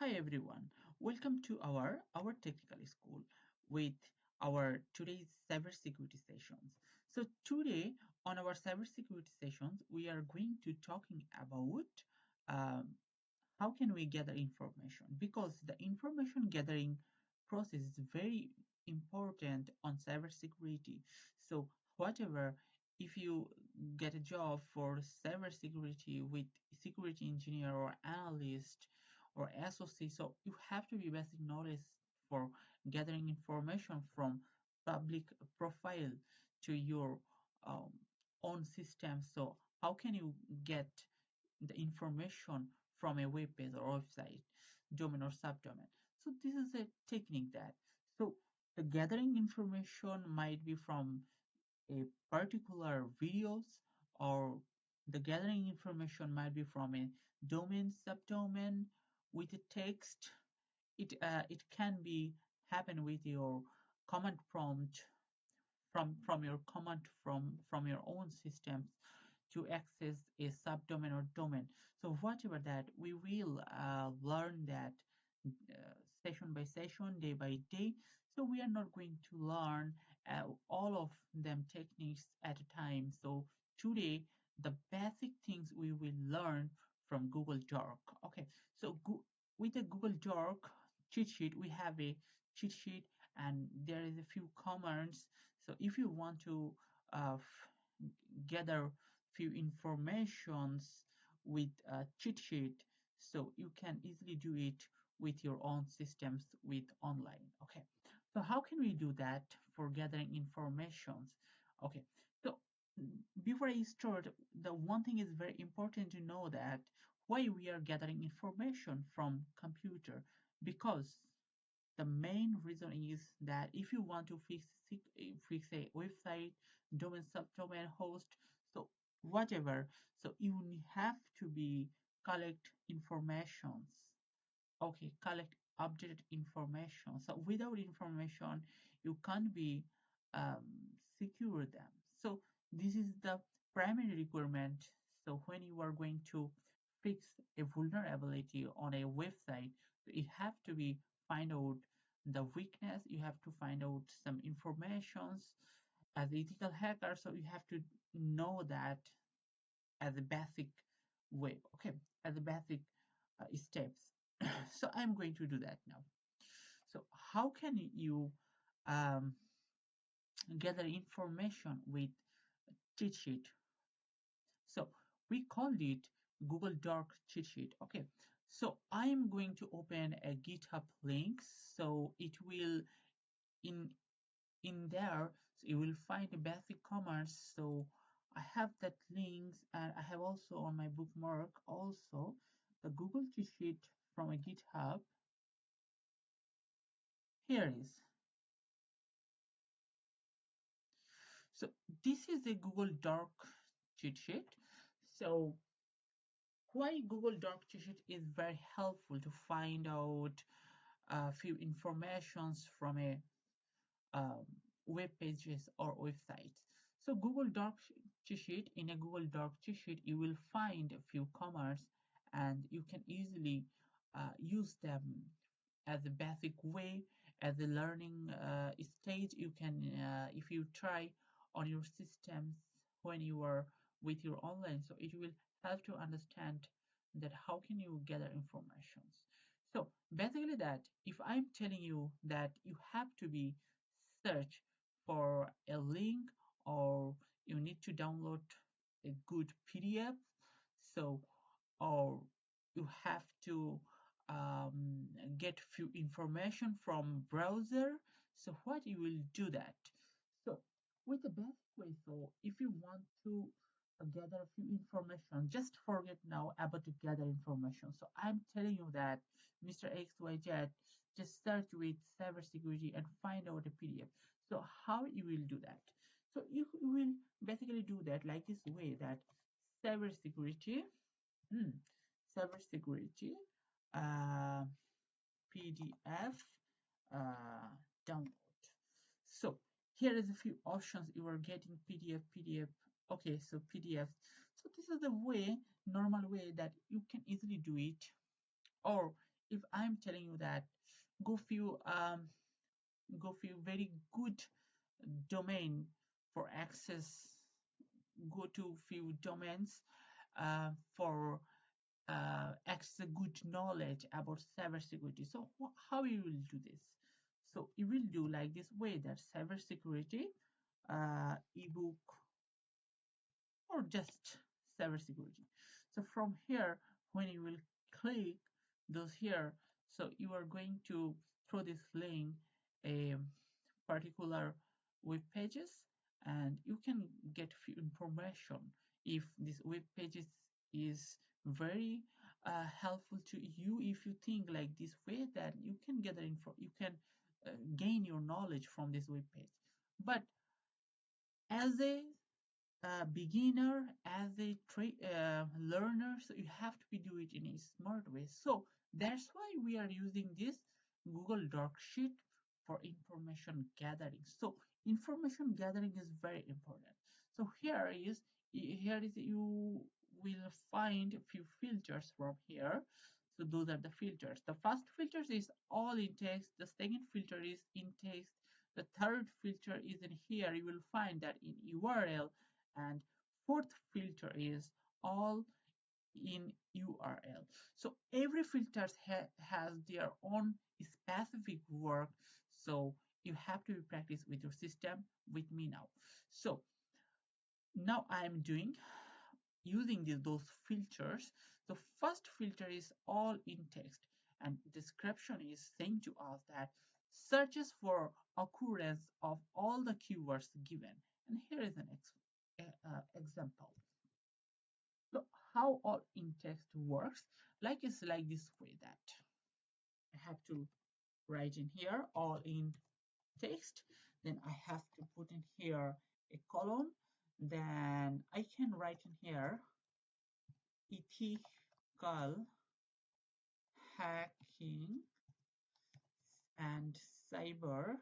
Hi everyone, welcome to our technical school with our today's cybersecurity sessions. So today on our cybersecurity sessions, we are going to talking about um, how can we gather information, because the information gathering process is very important on cybersecurity. So whatever, if you get a job for cybersecurity with security engineer or analyst or associate, so you have to be basic knowledge for gathering information from public profile to your um, own system. So how can you get the information from a web page or website, domain or subdomain? So this is a technique that, so the gathering information might be from a particular videos, or the gathering information might be from a domain, subdomain with a text. It can be happen with your command prompt, from your command from your own systems to access a subdomain or domain. So whatever that, we will learn that session by session, day by day. So we are not going to learn all of them techniques at a time. So today, the basic things we will learn from Google Dork. Okay, so with the Google Dork cheat sheet, we have a cheat sheet and there is a few commands. So if you want to gather few informations with a cheat sheet, so you can easily do it with your own systems with online. Okay, so how can we do that for gathering informations? Okay, so before I start, the one thing is very important to know that why we are gathering information from computer, because the main reason is that if you want to fix a website, domain, subdomain, host, so whatever, so you have to be collect informations. Okay, collect updated information. So without information, you can't be secure them. So this is the primary requirement. So when you are going to fix a vulnerability on a website, you have to be find out the weakness. You have to find out some informations as ethical hacker. So you have to know that as a basic way. Okay, as a basic steps. So I'm going to do that now. So how can you um, gather information with cheat sheet? So we called it Google Dork cheat sheet. Okay, so I'm going to open a GitHub link. So it will in there, so you will find the basic commands. So I have that links, and I have also on my bookmark also the Google cheat sheet from a GitHub. Here is. So this is a Google Dork cheat sheet. So why Google Dork cheat sheet is very helpful to find out a few informations from a um, web pages or websites. So Google Dork cheat sheet, in a Google Dork cheat sheet, you will find a few commands and you can easily use them as a basic way, as a learning stage. You can, if you try on your systems when you are with your online, so it will help to understand that how can you gather informations. So basically that, if I'm telling you that you have to be search for a link, or you need to download a good PDF, so, or you have to get few information from browser, so what you will do that. So with the best way, so if you want to gather a few information, just forget now about to gather information. So I'm telling you that Mr. XYZ, just search with cybersecurity and find out a PDF. So how you will do that? So you will basically do that like this way, that cybersecurity, hmm, cybersecurity uh, PDF uh, download. So here is a few options. You are getting PDF. Okay, so PDF. So this is the way, normal way that you can easily do it. Or if I'm telling you that go few very good domain for access, go to few domains for access good knowledge about cybersecurity. So how you will do this? So you will do like this way, that cybersecurity ebook or just cybersecurity. So from here, when you will click those here, so you are going to through this link a particular web pages, and you can get few information if this web pages is very helpful to you. If you think like this way, that you can gather info, you can gain your knowledge from this web page. But as a beginner, as a learner, so you have to be do it in a smart way. So that's why we are using this Google Dork Sheet for information gathering. So information gathering is very important. So here is you will find a few filters from here. So those are the filters. The first filter is all in text. The second filter is in text. The third filter is in here. You will find that in URL, and fourth filter is all in URL. So every filter has their own specific work. So you have to practice with your system with me now. So now I'm doing using those filters. The first filter is all in text, and description is saying to us that searches for occurrence of all the keywords given. And here is an example. So how all in text works, like it's like this way, that I have to write in here all in text, then I have to put in here a colon, then I can write in here ethical hacking and cyber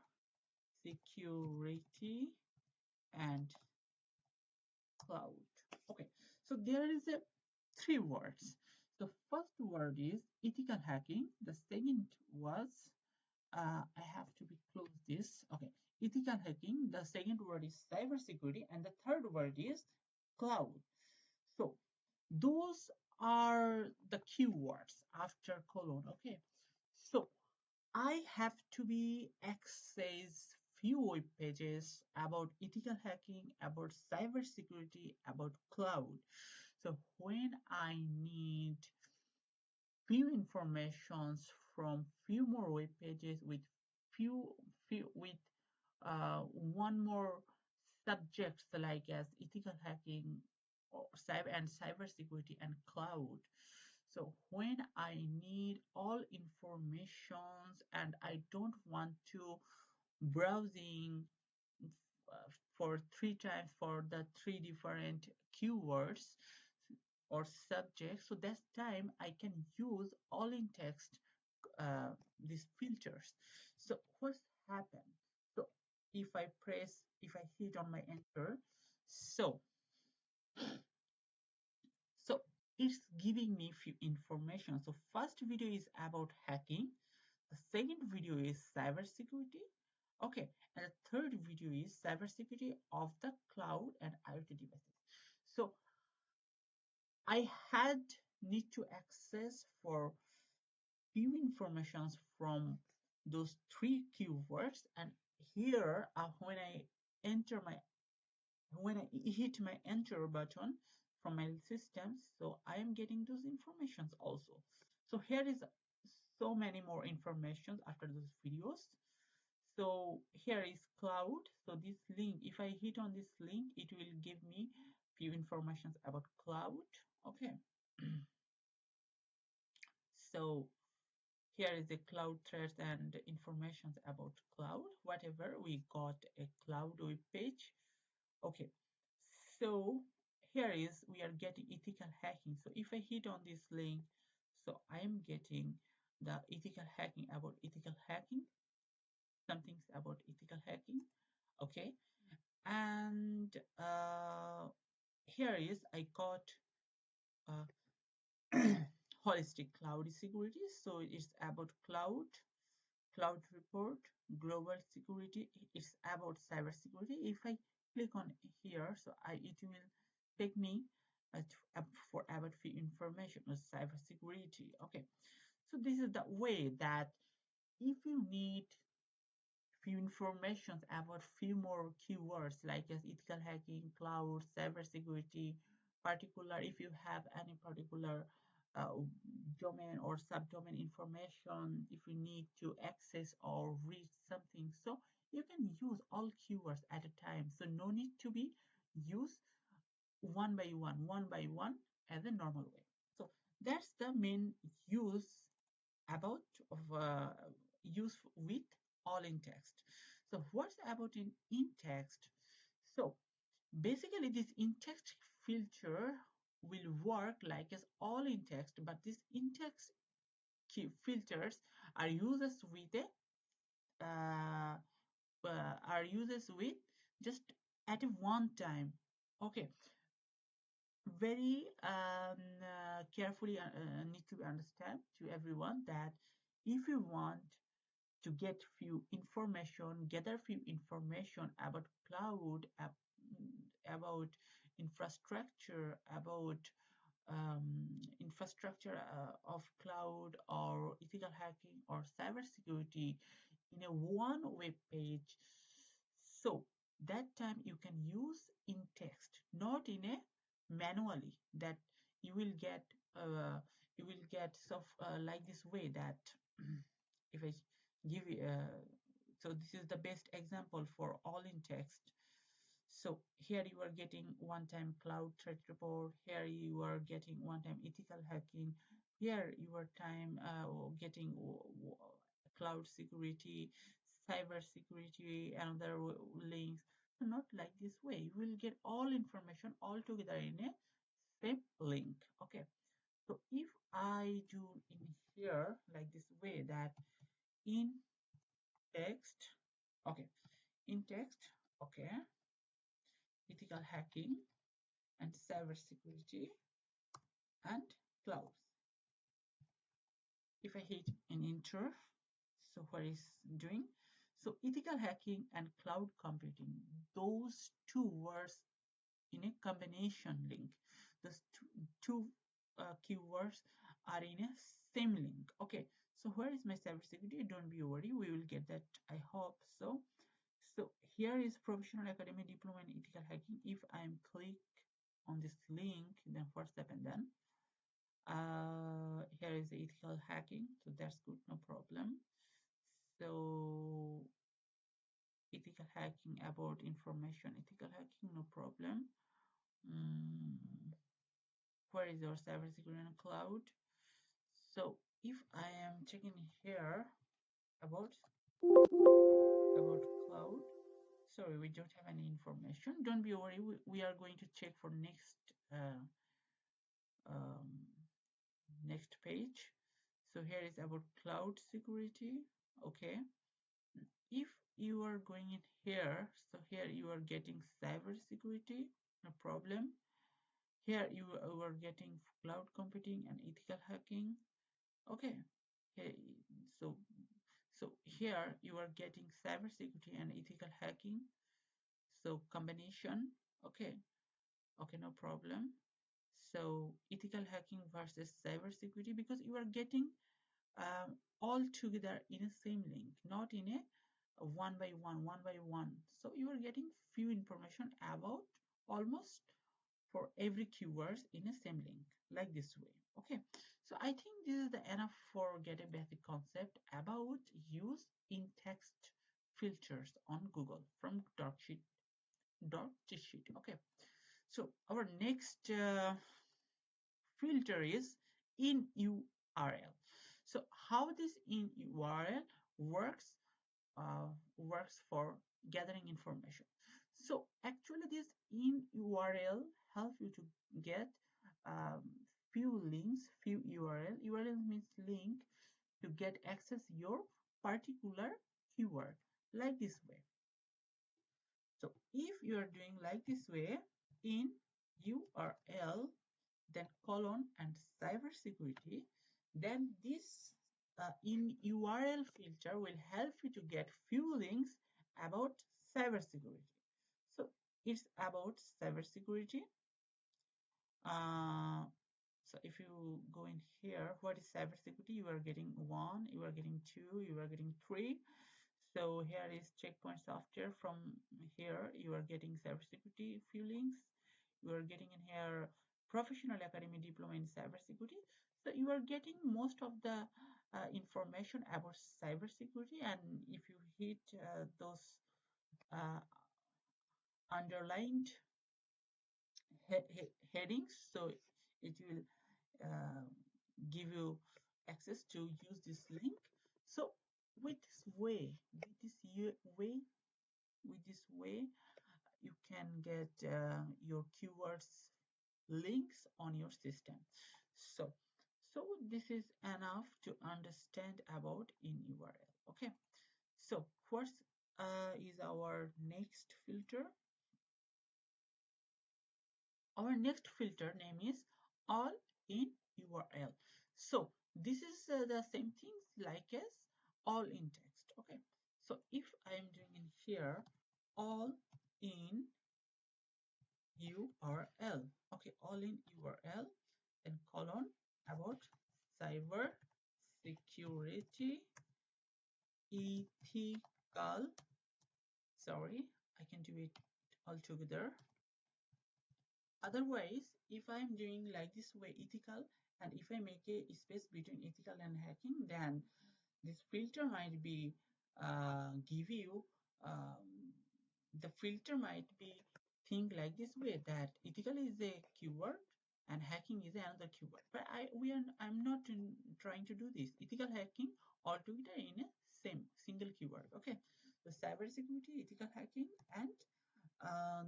security and cloud. Okay, so there is a three words. The first word is ethical hacking. The second was I have to be close this. Okay, ethical hacking. The second word is cybersecurity, and the third word is cloud. So those are the keywords after colon. Okay, so I have to be access few web pages about ethical hacking, about cybersecurity, about cloud. So when I need few informations from few more web pages with few with one more subjects like as ethical hacking or cybersecurity and cloud. So when I need all informations and I don't want to browsing for three times for the three different keywords or subjects, so that time I can use all in text these filters. So what's happened? So if I hit on my enter, so it's giving me few information. So first video is about hacking, the second video is cybersecurity, okay, and the third video is cybersecurity of the cloud and IoT devices. So I had need to access for few informations from those three keywords, and here when I hit my enter button from my system, so I am getting those informations also. So here is so many more information after those videos. So here is cloud. So this link, if I hit on this link, it will give me few informations about cloud. Okay. So here is the cloud threats and information about cloud. Whatever, we got a cloud web page. Okay, so here is we are getting ethical hacking. So if I hit on this link, so I am getting the ethical hacking about ethical hacking, some things about ethical hacking. Okay, and here is I got holistic cloud security. So it's about cloud report, global security. It's about cyber security. If I click on here, so it will take me for about few information on cyber security. Okay, so this is the way that if you need few informations about few more keywords like as ethical hacking, cloud, cyber security, particular if you have any particular uh, domain or subdomain information, if you need to access or read something, so you can use all keywords at a time. So no need to be used one by one as a normal way. So that's the main use about of use with all in text. So what's about in text? So basically this in text filter will work like as all in text, but this in text key filters are uses with a are uses with just at a one time. Okay, very carefully need to understand to everyone that if you want to get few information, gather few information about cloud, about infrastructure, about infrastructure of cloud or ethical hacking or cybersecurity in a one web page. So that time you can use in text, not in a manually that you will get like this way that if I give you so this is the best example for all in text. So here you are getting one-time cloud threat report. Here you are getting one-time ethical hacking. Here you are getting cloud security, cyber security, and other links. So not like this way. You will get all information all together in a same link. Okay. So if I do in here like this way that in text, okay, in text, okay, ethical hacking and cybersecurity and clouds. If I hit an enter, so what is doing? So ethical hacking and cloud computing, those two words in a combination link. Those two keywords are in a same link. Okay, so where is my cybersecurity? Don't be worried, we will get that, I hope so. So here is professional academy diploma in ethical hacking. If I'm click on this link, then what's happened then? Here is ethical hacking, so that's good, no problem. So ethical hacking about information, ethical hacking, no problem. Where is your cybersecurity and cloud? So if I am checking here about cloud, sorry, we don't have any information. Don't be worried. We are going to check for um, next page. So here is about cloud security. Okay. If you are going in here, so here you are getting cyber security, no problem. Here you are getting cloud computing and ethical hacking. Okay. Okay. So here you are getting cyber security and ethical hacking. So combination. Okay. Okay, no problem. So ethical hacking versus cyber security, because you are getting all together in a same link, not in a one by one. So you are getting few information about almost for every keywords in a same link like this way. Okay, so I think this is the enough for get a basic concept about use in text filters on Google from Dork CheetSheet. Okay, so our next filter is in URL. So how this in URL works for gathering information. So actually this in URL help you to get few links, few URL. URL means link to get access your particular keyword like this way. So if you are doing like this way in URL, then colon and cybersecurity, then this in URL filter will help you to get few links about cybersecurity. So it's about cybersecurity. Uh, so if you go in here, what is cybersecurity? You are getting 1, you are getting 2, you are getting 3. So here is checkpoint software. From here, you are getting cybersecurity few links. You are getting in here professional academy diploma in cybersecurity. So you are getting most of the information about cybersecurity. And if you hit those uh, underlined headings, so it will uh, give you access to use this link. So with this way, with this way, you can get your keywords links on your system. So this is enough to understand about in URL. Okay. So what is our next filter? Our next filter name is all in URL. So this is the same things like as all in text. Okay. So if I am doing in here all in URL, okay, all in URL, then colon about cyber security ethical, sorry, I can do it all together. Otherwise, if I'm doing like this way ethical, and if I make a space between ethical and hacking, then this filter might be give you the filter might be think like this way, that ethical is a keyword and hacking is another keyword. But I'm not trying to do this. Ethical hacking altogether in a same single keyword. Okay, so cybersecurity, ethical hacking, and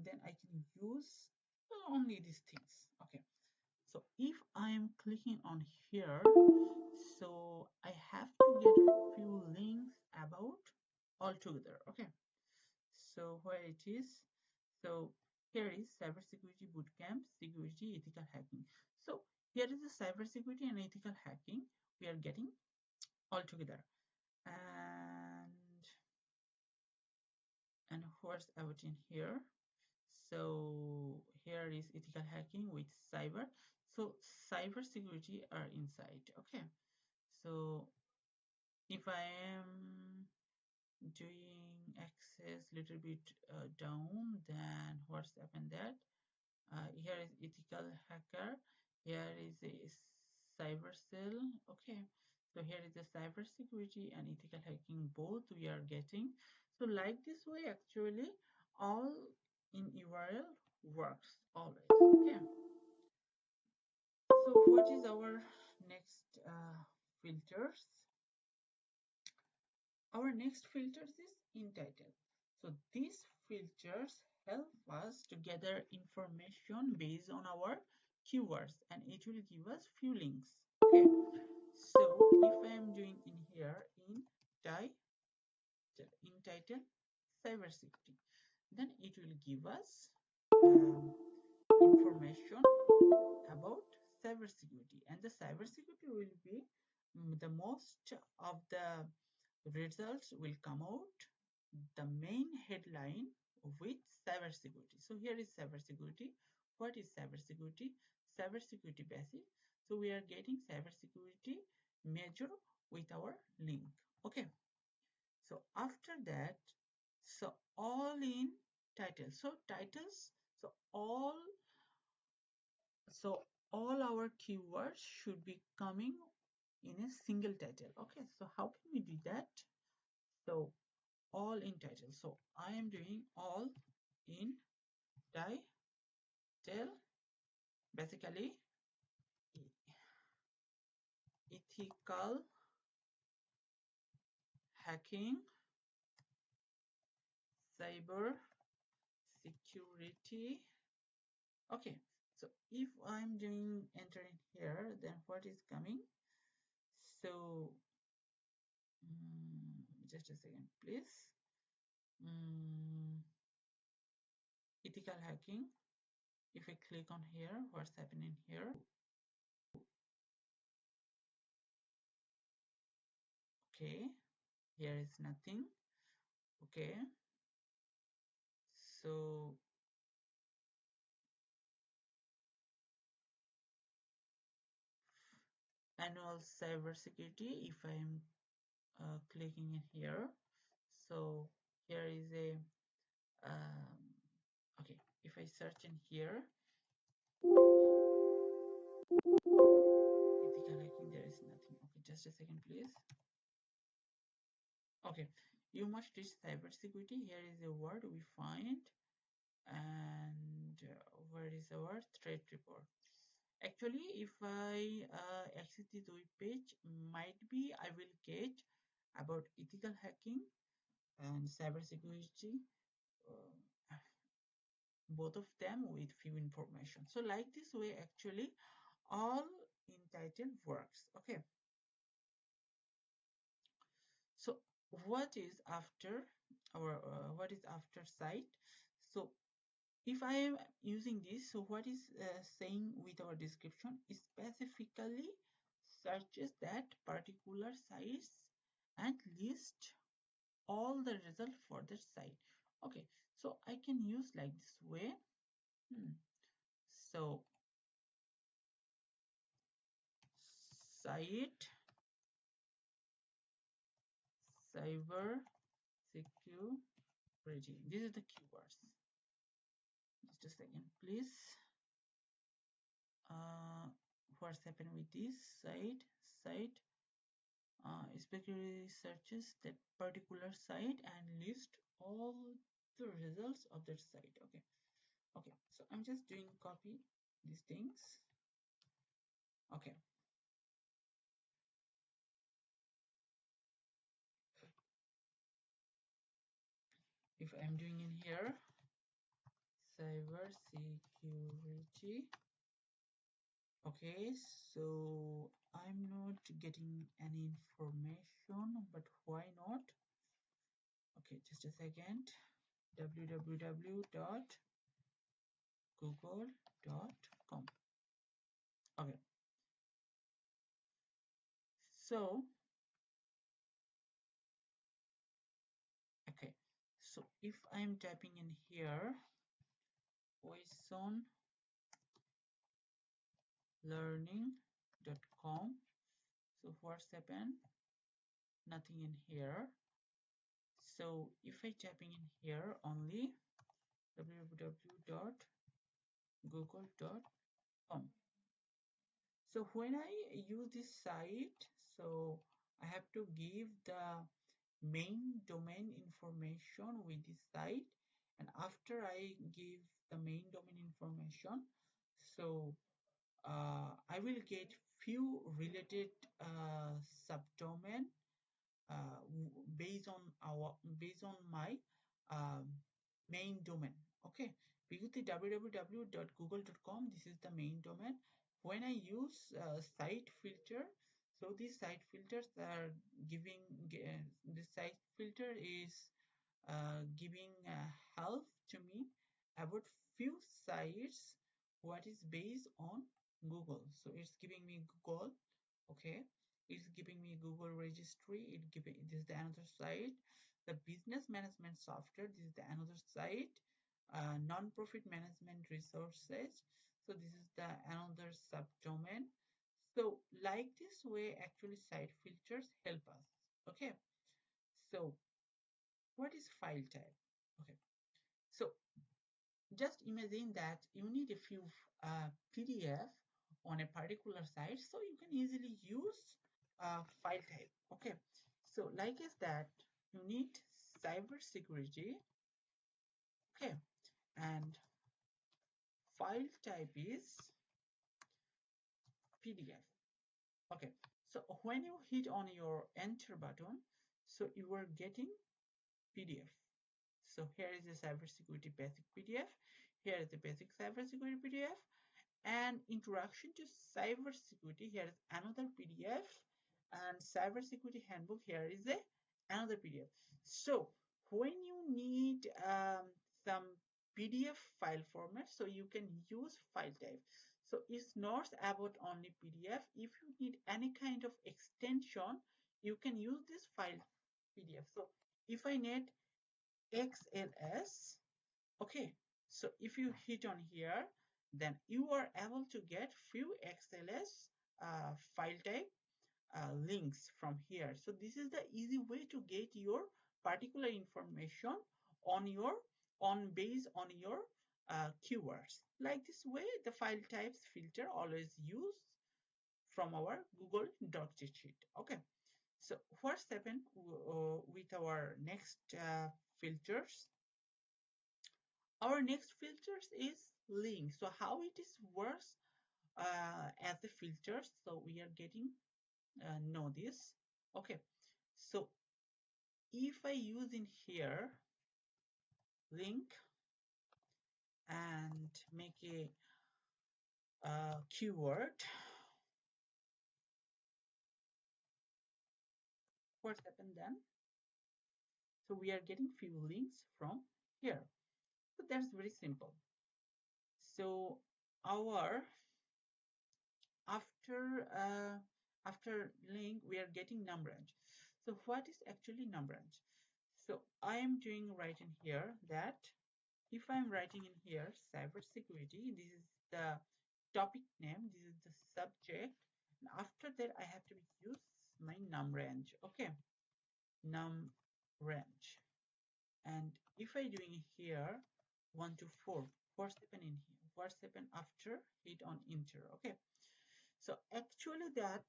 then I can use only these things. Okay, so if I am clicking on here, so I have to get few links about altogether. Okay, so where it is, so here is cybersecurity bootcamp, security, ethical hacking. So here is the cybersecurity and ethical hacking we are getting altogether. And what's about in here? So here is ethical hacking with cyber. So cyber security are inside. Okay, so if I am doing access little bit down, then what's happened that here is ethical hacker, here is a cyber cell. Okay, so here is the cyber security and ethical hacking, both we are getting. So like this way, actually all in URL works always. Okay, so what is our next filters? Our next filters is in title. So these filters help us to gather information based on our keywords, and it will give us few links. Okay, so if I am doing in here in title cybersecurity, then it will give us information about cybersecurity, and the cybersecurity will be the most of the results will come out the main headline with cybersecurity. So here is cybersecurity. What is cybersecurity? Cybersecurity basic. So we are getting cybersecurity major with our link. Okay, so after that, so all in title, so titles, so all our keywords should be coming in a single title. Okay, so how can we do that? So all in title, so I am doing all in title, basically ethical hacking, cyber security. Okay, so if I'm doing entering here, then what is coming? So just a second please. Ethical hacking, if I click on here, what's happening here? Okay, here is nothing. Okay, so annual cybersecurity, if I'm clicking in here, so here is a okay, if I search in here ethical hacking, there is nothing. Okay, just a second please. Okay, you must teach cybersecurity. Here is a word we find, and where is our threat report? Actually, if I access this web page, might be I will get about ethical hacking and cybersecurity, uh, both of them with few information. So like this way, actually, all in title works. Okay. So what is after site? So if I am using this, so what is saying with our description is specifically searches that particular sites and list all the result for the site. Okay, so I can use like this way. So site cyber security. This is the keywords. Just a second, please. What's happened with this site especially searches that particular site and list all the results of that site. Okay, so I'm just doing copy these things. Okay, if I'm doing in here cyber security. Okay, so I'm not getting any information, but why not? Okay, just a second. www.google.com. Okay, so okay, so if I'm typing in here learning.com, so what's happened? Nothing in here. So if I typing in here only www.google.com, so when I use this site, so I have to give the main domain information with this site, and after I give the main domain information, so I will get few related subdomain based on my um, main domain. Okay, because the www.google.com, this is the main domain. When I use site filter, so these site filters are giving the site filter is giving help to me about few sites what is based on Google. So it's giving me Google. Okay, it's giving me Google registry. It giving this is the another site. The business management software, this is the another site. Non-profit management resources, so this is the another subdomain. So like this way actually site filters help us. Okay, so what is file type? Okay, so just imagine that you need a few PDF on a particular site, so you can easily use file type. Okay, so like is that you need cyber security. Okay, and file type is PDF. Okay, so when you hit on your enter button, so you are getting PDF. So here is the cybersecurity basic PDF. Here is the basic cybersecurity PDF. And introduction to cybersecurity. Here is another PDF, and cybersecurity handbook. Here is another PDF. So when you need some PDF file format, so you can use file type. So it's not about only PDF. If you need any kind of extension, you can use this file PDF. So if I need XLS, okay, so if you hit on here, then you are able to get few XLS file type links from here. So this is the easy way to get your particular information on your based on your keywords. Like this way, the file types filter always used from our Google Dork CheetSheet. Okay. So what's happened with our next filters? Our next filters is link. So how it is works as the filters. So we are getting know this. Okay. So if I use in here link and make a keyword, what's happened then? So we are getting few links from here. So that's very simple. So our after link we are getting num range. So what is actually num range? So I am doing right in here that if I'm writing in here cybersecurity, this is the topic name, this is the subject, and after that I have to use my num range. Okay, num range. And if I doing here 1 to 4, what's happening in here? What's happened after hit on enter? Okay, so actually that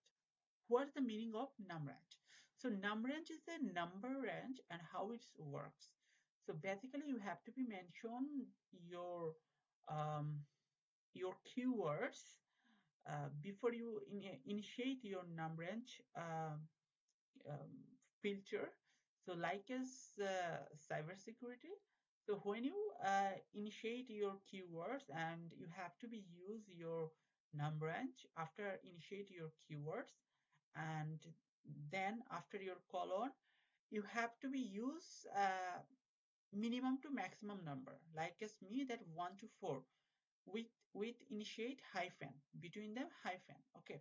what's the meaning of num range? So num range is a number range and how it works. So basically you have to be mention your keywords before you initiate your num range um, filter. So like as cybersecurity, so when you initiate your keywords and you have to be use your num range after initiate your keywords, and then after your colon you have to be use minimum to maximum number, like as me that 1 to 4 with initiate hyphen between them hyphen. Okay,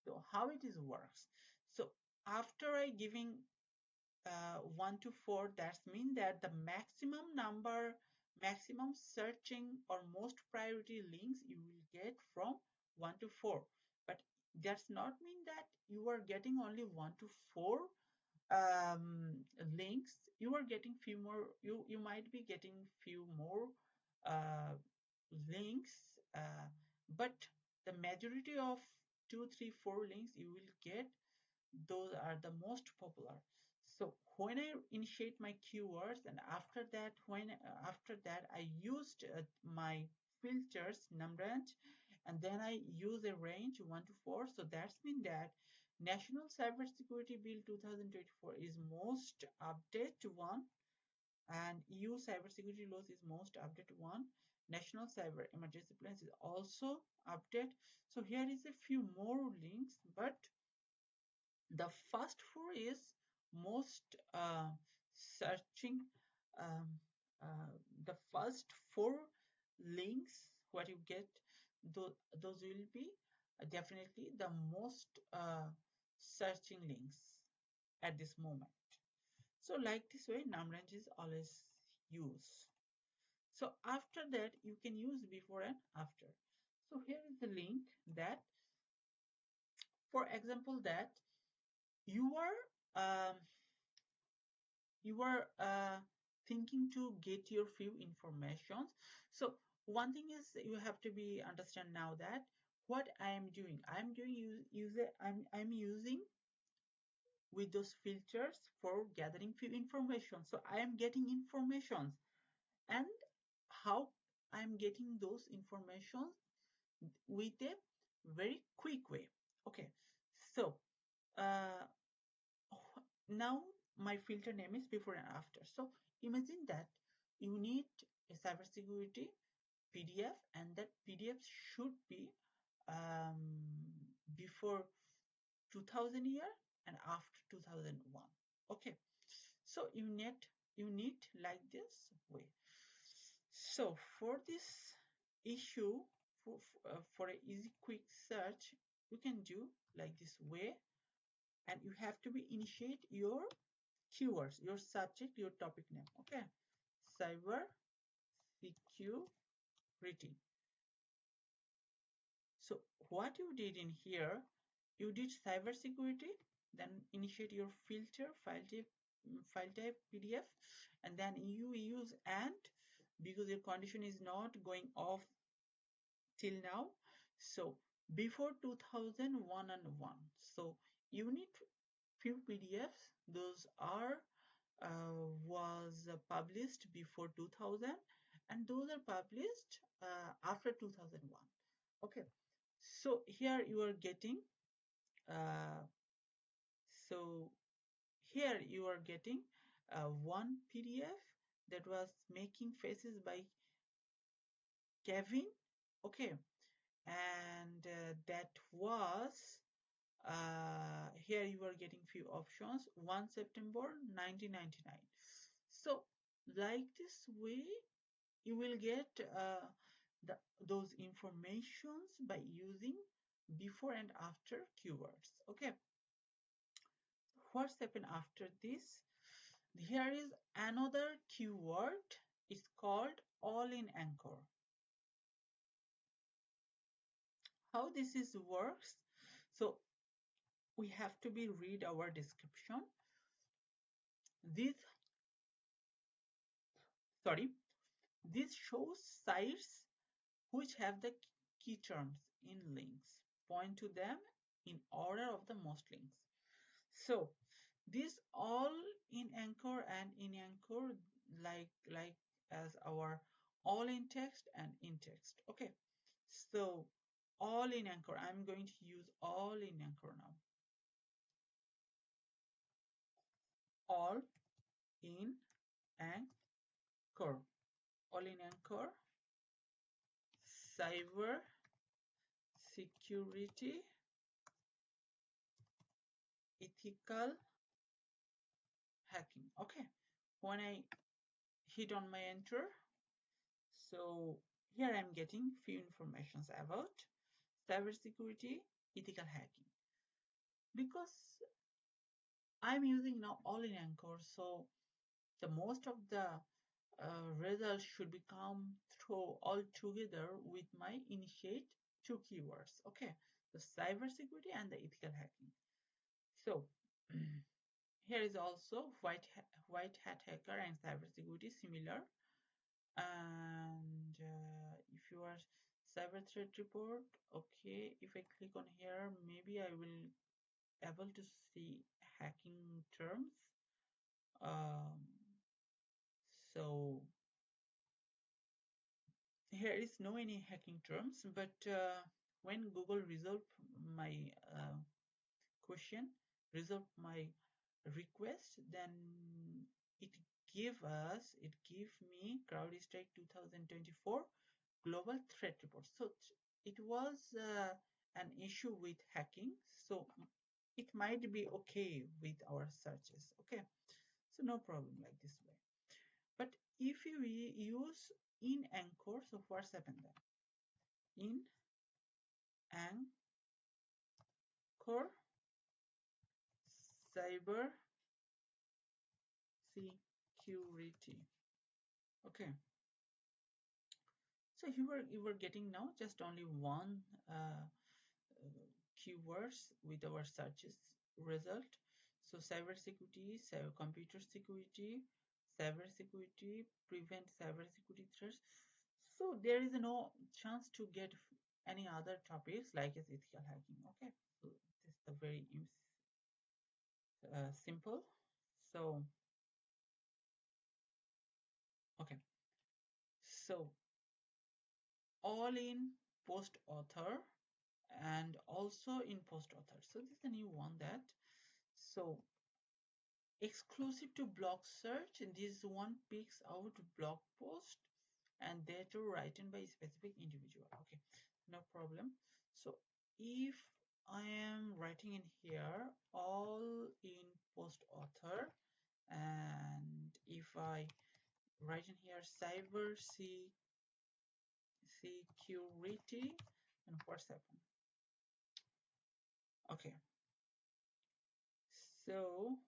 so how it is works? So after I giving 1 to 4, that means that the maximum searching or most priority links you will get from 1 to 4. But that's not mean that you are getting only 1 to 4 links. You are getting few more, you might be getting few more uh, links, but the majority of 2, 3, 4 links you will get, those are the most popular. So when I initiate my keywords and after that I used my filters num range, and then I use a range 1 to 4. So that's mean that National Cybersecurity Bill 2024 is most updated one, and EU cybersecurity laws is most updated one. National Cyber Emergency Plans is also updated. So here is a few more links, but the first four is most searching. um, the first four links what you get, those will be definitely the most searching links at this moment. So like this way num range is always used. So after that you can use before and after. So here is the link that, for example, that you are um, thinking to get your few informations. So one thing is you have to be understand now that what I am doing, I'm using with those filters for gathering few information. So I am getting informations, and how I'm getting those informations with a very quick way. Okay, so uh, now my filter name is before and after. So imagine that you need a cybersecurity PDF, and that PDF should be before 2000 year and after 2001. Okay, so you need like this way. So for this issue, for an easy quick search, you can do like this way, and you have to be initiate your keywords, your subject, your topic name. Okay, cyber security. So what you did in here, you did cyber security, then initiate your filter, file type PDF, and then you use and, because your condition is not going off till now. So before 2001 and 1. So you need few PDFs. Those are was published before 2000, and those are published after 2001. Okay, so here you are getting uh, so here you are getting one PDF that was making faces by Kevin. Okay, and that was here you are getting few options, 1 September 1999. So like this way you will get those informations by using before and after keywords. Okay, what's happened after this? Here is another keyword. It's called all in anchor. How this is works? So we have to be read our description. This sorry, this shows sites which have the key terms in links. Point to them in order of the most links. So this all in anchor and in anchor, like as our all in text and in text. Okay, so all in anchor, I'm going to use all in anchor now. All in anchor, all in anchor, cyber security, ethical hacking. Okay, when I hit on my enter, so here I'm getting few informations about cybersecurity, ethical hacking. Because I'm using now all in anchor, so the most of the results should become through all together with my initiate two keywords. Okay, the cybersecurity and the ethical hacking. So here is also white hat hacker and cybersecurity similar. And if you are cyber threat report, okay, if I click on here, maybe I will able to see hacking terms. Um, so here is no any hacking terms, but when Google resolve my question, resolve my request, then it give me CrowdStrike 2024 global threat report. So it was an issue with hacking, so it might be okay with our searches. Okay, so no problem like this way. But if you use in anchor, so what's happened then? In anchor, cyber security. Okay, so you were getting now just only one keywords with our searches result. So cyber security, cyber computer security, cyber security, prevent cyber security threats. So there is no chance to get any other topics like as ethical hacking. Okay, so this is the very simple. So okay, so all in post author and also in post author. So this is the new one that, so exclusive to blog search, and this one picks out blog post and that are written by a specific individual. Okay, no problem. So if I am writing in here all in post author, and if I writing here cyber security and what's happened. Okay, so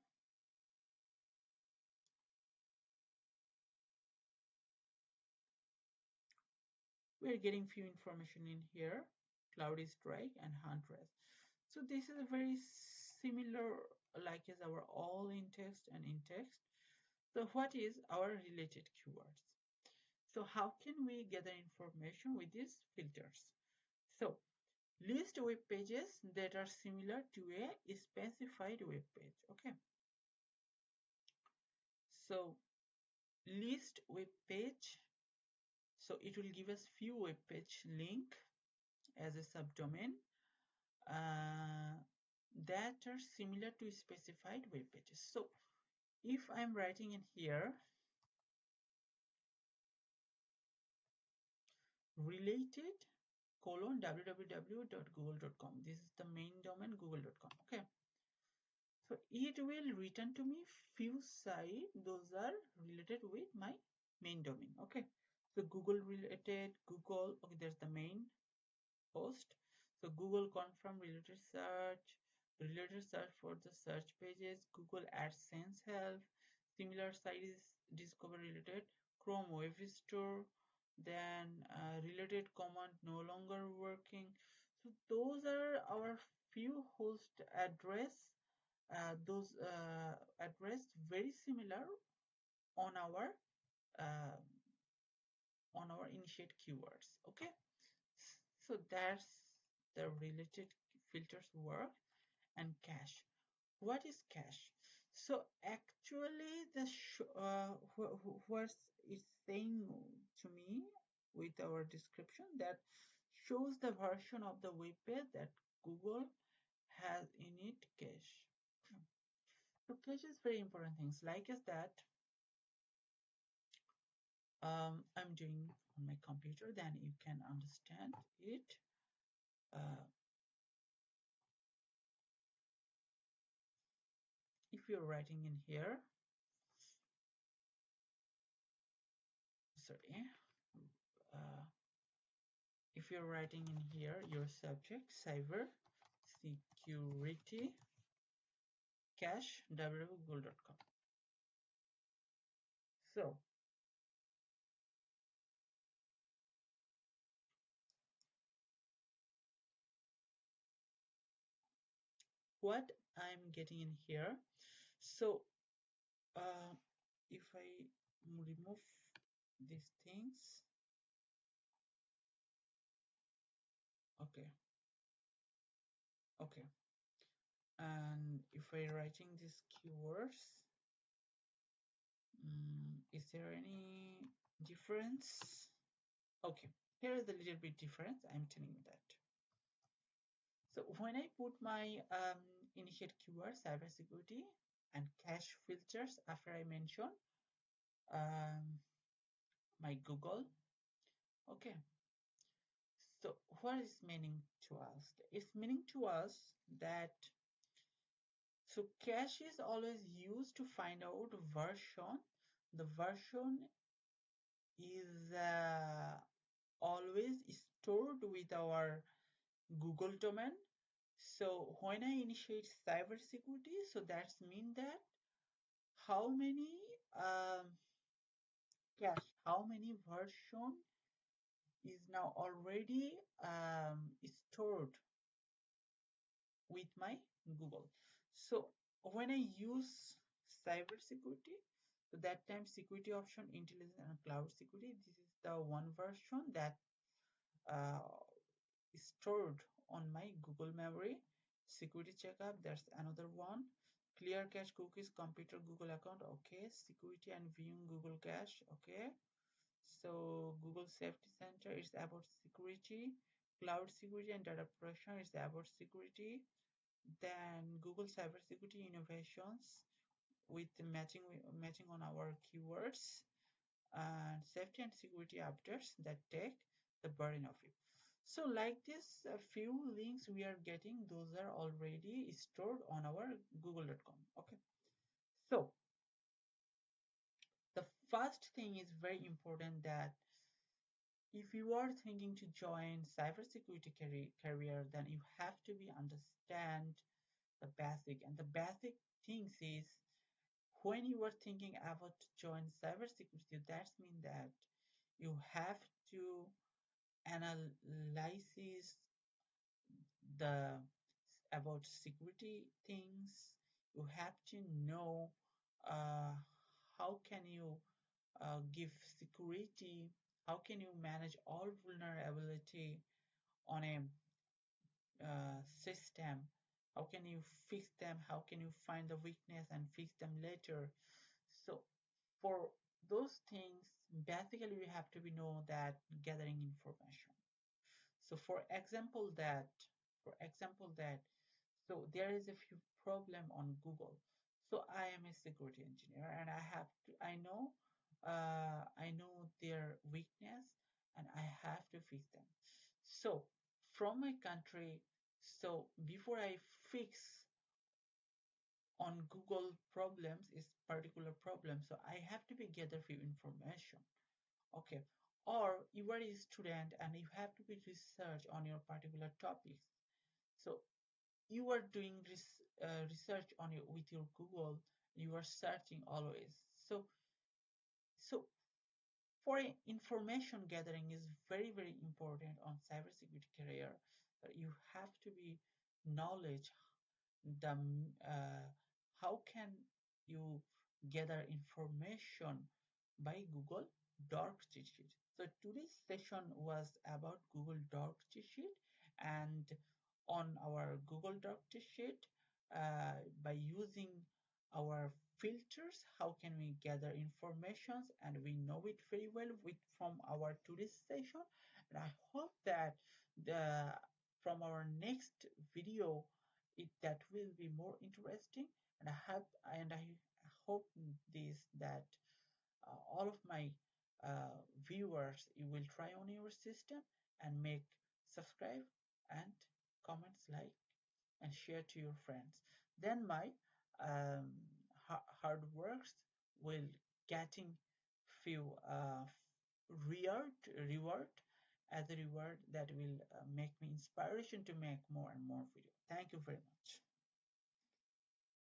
we're getting few information in here: cloud strike and huntress. So this is a very similar like as our all in text and in text. So what is our related keywords? So how can we gather information with these filters? So list web pages that are similar to a specified web page. Okay, so list web page, so it will give us few web page link as a subdomain uh, that are similar to specified web pages. So if I'm writing in here related colon www.google.com, this is the main domain google.com. Okay, so it will return to me few sites those are related with my main domain. Okay, so Google related, Google, okay, there's the main host. So Google confirm related search for the search pages, Google AdSense help, similar site is discover related, Chrome web store, then related command no longer working. So those are our few host address, those address very similar on our uh, initiate keywords. Okay, so that's the related filters work. And cache, what is cache? So actually the what it's saying to me with our description that shows the version of the web page that Google has in it cache. So cache is very important things like as that I'm doing on my computer, then you can understand it. If you're writing in here, sorry, uh, if you're writing in here your subject cyber security cache www.google.com. So what I'm getting in here, so if I remove these things, okay, okay, and if I writing these keywords, is there any difference? Okay, here is a little bit difference, I'm telling you that. So when I put my initiate keyword cybersecurity and cache filters after I mention um, my Google, okay. So what is meaning to us? It's meaning to us that so cache is always used to find out version. The version is always stored with our Google domain. So when I initiate cybersecurity, so that's mean that how many cache, how many version is now already stored with my Google. So when I use cybersecurity, so that time security option, intelligence and cloud security, this is the one version that uh, is stored on my Google memory. Security checkup, that's another one. Clear cache cookies, computer Google account, okay. Security and viewing Google cache, okay. So Google Safety Center is about security. Cloud security and data protection is about security. Then Google cybersecurity innovations with matching on our keywords, and safety and security updates that take the burden of you. So like this, a few links we are getting, those are already stored on our google.com. Okay, so the First thing is very important that if you are thinking to join cybersecurity career, then you have to be understand the basic, and the basic things is when you are thinking about to join cybersecurity, that means that you have to analyze the about security things. You have to know uh, how can you give security, how can you manage all vulnerability on a system, how can you fix them, how can you find the weakness and fix them later. So for those things, basically we have to be know that gathering information. So for example that so there is a few problem on Google. So I am a security engineer and I know their weakness and I have to fix them. So from my country, so before I fix on Google problems is particular problem, so I have to be gather few information. Okay. Or you are a student and you have to be research on your particular topics. So you are doing research on your with your Google. You are searching always. So for information gathering is very important on cybersecurity career. You have to be knowledge the how can you gather information by Google Dork CheetSheet. So today's session was about Google Dork CheetSheet, and on our Google Dork CheetSheet, by using our filters, how can we gather informations, and we know it very well with from our today's session. And I hope that the from our next video that will be more interesting, and I hope this that all of my viewers you will try on your system and make subscribe and comments like and share to your friends. Then my um, hard works will getting few reward as a reward that will make me inspiration to make more and more video. Thank you very much.